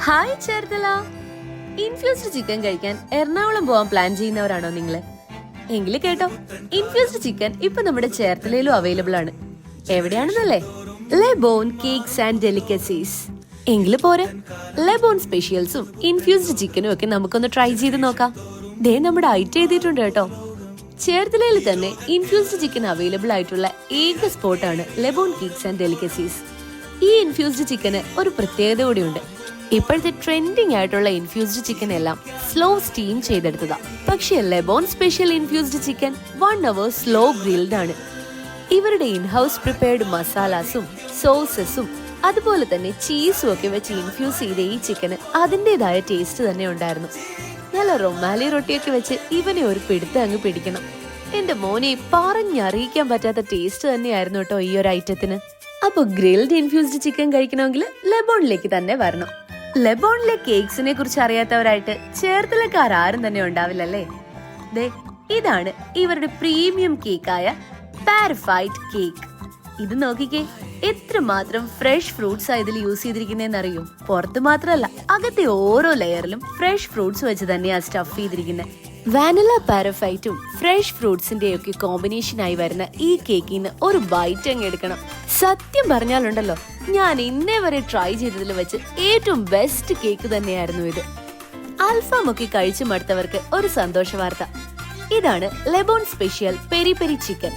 Hi Cherthala. Infused chicken കഴിക്കാൻ എറണാകുളം പോവാൻ plan ചെയ്യുന്നവരാണോ നിങ്ങള്? എങ്കില് കേട്ടോ, ഇൻഫ്യൂസ്ഡ് ചിക്കൻ ഇപ്പൊ നമ്മുടെ ചേർത്തലയിലും അവൈലബിൾ ആണ്. എവിടെയാണെന്നല്ലേ? ലെബോൺ കേക്ക്സ് ആൻഡ് ഡെലിക്കസീസ്. എങ്കില് പോരെ, ലെബോൺ സ്പെഷ്യൽസും ഇൻഫ്യൂസ്ഡ് ചിക്കനും ഒക്കെ നമുക്കൊന്ന് ട്രൈ ചെയ്ത് നോക്കാം. ദേ നമ്മുടെ ഐറ്റം എഴുതിയിട്ടുണ്ട് കേട്ടോ. ചേർത്തലയിൽ തന്നെ ഇൻഫ്യൂസ്ഡ് ചിക്കൻ അവൈലബിൾ ആയിട്ടുള്ള ഏക സ്പോട്ടാണ് ലെബോൺ കേക്ക്സ് ആൻഡ് ഡെലിക്കസീസ്. ഈ ഇൻഫ്യൂസ്ഡ് ചിക്കന് ഒരു പ്രത്യേകത കൂടിയുണ്ട്. ഇപ്പോഴത്തെ ട്രെൻഡിങ് ആയിട്ടുള്ള ഇൻഫ്യൂസ്ഡ് ചിക്കൻ എല്ലാം സ്ലോ സ്റ്റീം ചെയ്തെടുത്തതാ. പക്ഷേ Lebon special infused chicken 1 hour slow grilled ആണ്. ഇവരുടെ ഇൻഹൗസ് പ്രിപ്പയർഡ് മസാലാസും സോസസും അതുപോലെ തന്നെ ചീസും ഒക്കെ വെച്ച് ഇൻഫ്യൂസ് ചെയ്ത ഈ ചിക്കന് അതിൻ്റെതായ ടേസ്റ്റ് തന്നെ ഉണ്ടായിരുന്നു. നല്ല റൊമാലി റൊട്ടിയൊക്കെ വെച്ച് ഇവനെ ഒരു പിടുത്തം അങ്ങ് പിടിക്കണം. എന്റെ മോനെ പറഞ്ഞറിയിക്കാൻ പറ്റാത്ത ടേസ്റ്റ് തന്നെയായിരുന്നു കേട്ടോ ഈ ഒരു ഐറ്റത്തിന്. അപ്പൊ ഗ്രിൽഡ് ഇൻഫ്യൂസ്ഡ് ചിക്കൻ കഴിക്കണമെങ്കിൽ ലെബോണിലേക്ക് തന്നെ വരണം. ലെബോണിലെ കേക്സിനെ കുറിച്ച് അറിയാത്തവരായിട്ട് ചേർത്തലക്കാർ ആരും തന്നെ ഉണ്ടാവില്ലല്ലേ. ദേ ഇതാണ് ഇവരുടെ പ്രീമിയം കേക്കായ പാരഫൈറ്റ് കേക്ക്. ഇത് നോക്കിക്കേ, എത്രമാത്രം ഫ്രഷ് ഫ്രൂട്ട്സ് ഇതിൽ യൂസ് ചെയ്തിരിക്കുന്നതെന്നറിയും. പുറത്ത് മാത്രമല്ല, അകത്തെ ഓരോ ലെയറിലും ഫ്രഷ് ഫ്രൂട്ട്സ് വെച്ച് തന്നെയാണ് സ്റ്റഫ് ചെയ്തിരിക്കുന്നത്. വാനില പാരഫൈറ്റും ഫ്രഷ് ഫ്രൂട്ട്സിന്റെ ഒക്കെ കോമ്പിനേഷൻ ആയി വരുന്ന ഈ കേക്കിന് ഒരു ബൈറ്റ് അങ്ങ് എടുക്കണം. സത്യം പറഞ്ഞാലുണ്ടല്ലോ, ഞാൻ ഇന്നേ വരെ ട്രൈ ചെയ്തതിൽ വെച്ച് ഏറ്റവും ബെസ്റ്റ് കേക്ക് തന്നെയായിരുന്നു ഇത്. അൽഫാം ഒക്കെ കഴിച്ചു മടുത്തവർക്ക് ഒരു സന്തോഷ വാർത്ത. ഇതാണ് ലെബോൺ സ്പെഷ്യൽ പെരി പെരി ചിക്കൻ.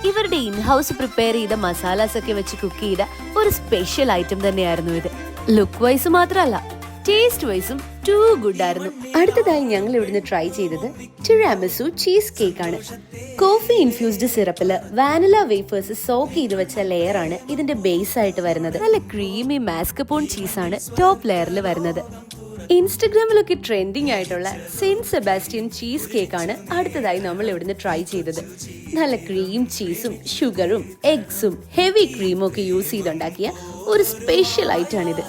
ഇവരുടെ ഇൻഹൗസ് പ്രിപ്പയർ ചെയ്ത മസാലാസ് ഒക്കെ വെച്ച് കുക്ക് ചെയ്ത ഒരു സ്പെഷ്യൽ ഐറ്റം തന്നെയായിരുന്നു ഇത്. ലുക്ക് വൈസ് മാത്രമല്ല, ടേസ്റ്റ് വൈസും ടു ഗുഡ് ആയിരുന്നു. അടുത്തതായി ഞങ്ങൾ ഇവിടുന്ന് ട്രൈ ചെയ്തത് ടിറാമിസു ചീസ് കേക്ക് ആണ്. കോഫി ഇൻഫ്യൂസ്ഡ് സിറപ്പില് വാനില വേഫേഴ്സ് സോക്ക് ചെയ്ത് വെച്ച ലെയർ ആണ് ഇതിന്റെ ബേസ് ആയിട്ട് വരുന്നത്. നല്ല ക്രീമി മാസ്കപ്പോൺ ചീസാണ് ടോപ്പ് ലെയറിൽ വരുന്നത്. ഇൻസ്റ്റഗ്രാമിലൊക്കെ ട്രെൻഡിങ് ആയിട്ടുള്ള സെന്റ് സെബാസ്റ്റ്യൻ ചീസ് കേക്ക് ആണ് അടുത്തതായി നമ്മൾ ഇവിടുന്ന് ട്രൈ ചെയ്തത്. നല്ല ക്രീം ചീസും ഷുഗറും എഗ്സും ഹെവി ക്രീമും ഒക്കെ യൂസ് ചെയ്തുണ്ടാക്കിയ ഒരു സ്പെഷ്യൽ ഐറ്റം ആണിത്.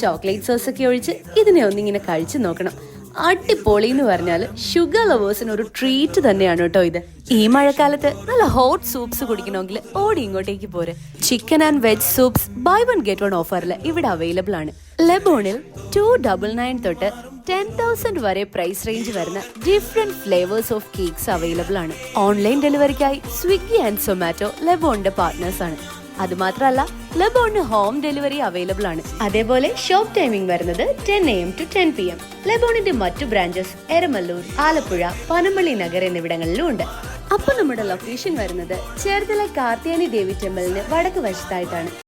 ചോക്ലേറ്റ് സോസ് ഒക്കെ ഒഴിച്ച് ഇതിനെ ഒന്നിങ്ങനെ കഴിച്ചു നോക്കണം. അടിപൊളി എന്ന് പറഞ്ഞാൽ ഷുഗർ ലവേഴ്സിന് ഒരു ട്രീറ്റ് തന്നെയാണ് കേട്ടോ ഇത്. ഈ മഴക്കാലത്ത് നല്ല ഹോട്ട് സൂപ്സ് കുടിക്കണമെങ്കിൽ ഓടി ഇങ്ങോട്ടേക്ക് പോരെ. Chicken and veg soups buy 1 get 1 ഓഫറിൽ ഇവിടെ അവൈലബിൾ ആണ്. ലെബോണിൽ 299 തൊട്ട് 10,000 വരെ പ്രൈസ് റേഞ്ച് വരുന്ന different flavours of cakes available ആണ്. ഓൺലൈൻ ഡെലിവറിക്കായി സ്വിഗ്ഗി ആൻഡ് സൊമാറ്റോ ലെബോണിന്റെ പാർട്ട്നേഴ്സ് ആണ്. അതുമാത്രമല്ല, ലെബോണിന് ഹോം ഡെലിവറി അവൈലബിൾ ആണ്. അതേപോലെ ഷോപ്പ് ടൈമിംഗ് വരുന്നത് 10 AM to 10 PM. ലെബോണിന്റെ മറ്റു ബ്രാഞ്ചസ് എരമല്ലൂർ, ആലപ്പുഴ, പനമ്പള്ളി നഗർ എന്നിവിടങ്ങളിലും ഉണ്ട്. അപ്പൊ നമ്മുടെ ലൊക്കേഷൻ വരുന്നത് ചേർത്തല കാർത്യായനി ദേവി ടെമ്പിളിന് വടക്ക് വശത്തായിട്ടാണ്.